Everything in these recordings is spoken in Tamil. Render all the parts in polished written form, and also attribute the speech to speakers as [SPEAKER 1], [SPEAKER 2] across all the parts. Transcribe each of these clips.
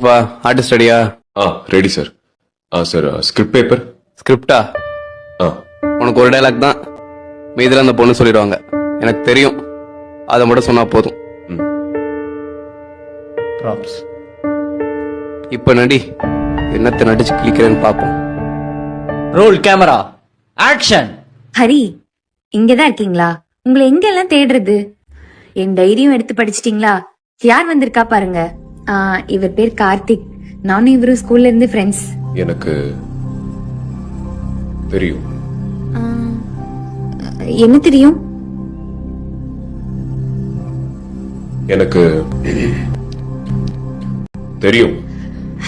[SPEAKER 1] வா ஆர்டிஸ்ட் ரெடியா?
[SPEAKER 2] Ready sir. Sir script paper.
[SPEAKER 1] ஸ்கிரிப்டா? உனக்கு ஒரு டைலாக் தான், மீதில அந்த பொண்ணு சொல்லிடுவாங்க. எனக்கு தெரியும், அதை மட்டும் சொன்னா போதும்.
[SPEAKER 3] ப்ராப்ஸ்.
[SPEAKER 1] இப்ப நடி, என்னத்தை நடிச்சு கிளிக்கிறேன்னு பாப்போம்.
[SPEAKER 3] Role camera action.
[SPEAKER 4] ஹரி, இங்கதான் இருக்கீங்களா? உங்களை எங்கெல்லாம் தேடுறது? என் டைரியும் எடுத்து படிச்சிட்டீங்களா? யார் வந்திருக்கா பாருங்க. இவர் பேர் கார்த்திக். நானும் இவரும் ஸ்கூல்ல இருந்து ஃப்ரெண்ட்ஸ்.
[SPEAKER 2] எனக்கு தெரியும்.
[SPEAKER 4] என்ன தெரியும்?
[SPEAKER 2] எனக்கு தெரியும்.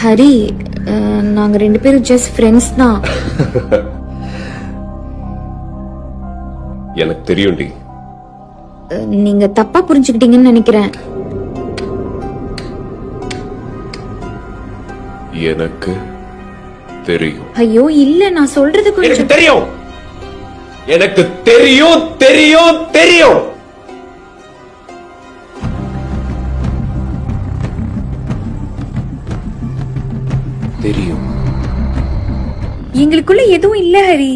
[SPEAKER 4] ஹரி, நாங்க 2 பேரும் ஜஸ்ட் ஃப்ரெண்ட்ஸ் தான்.
[SPEAKER 2] எனக்கு தெரியும்டி.
[SPEAKER 4] நீங்க தப்பா புரிஞ்சுக்கிட்டீங்கன்னு நினைக்கிறேன்.
[SPEAKER 2] எனக்கு தெரியும்.
[SPEAKER 4] ஐயோ இல்ல, நான் சொல்றது
[SPEAKER 2] எனக்கு
[SPEAKER 4] கொஞ்சம்.
[SPEAKER 2] தெரியும். எனக்கு தெரியும் தெரியும் தெரியும். தெரியும்.
[SPEAKER 4] எங்களுக்குள்ள எதுவும் இல்ல ஹரி.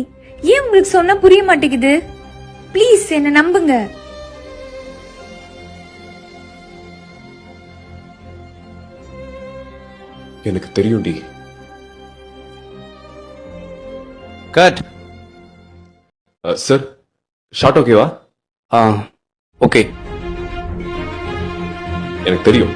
[SPEAKER 4] ஏன் உங்களுக்கு சொன்னா புரிய மாட்டேங்குது? ப்ளீஸ் என்ன நம்புங்க.
[SPEAKER 2] எனக்கு தெரியும்டி.
[SPEAKER 1] கட்.
[SPEAKER 2] சார் ஷார்ட் ஓகேவா?
[SPEAKER 1] ஓகே.
[SPEAKER 2] எனக்கு தெரியும்.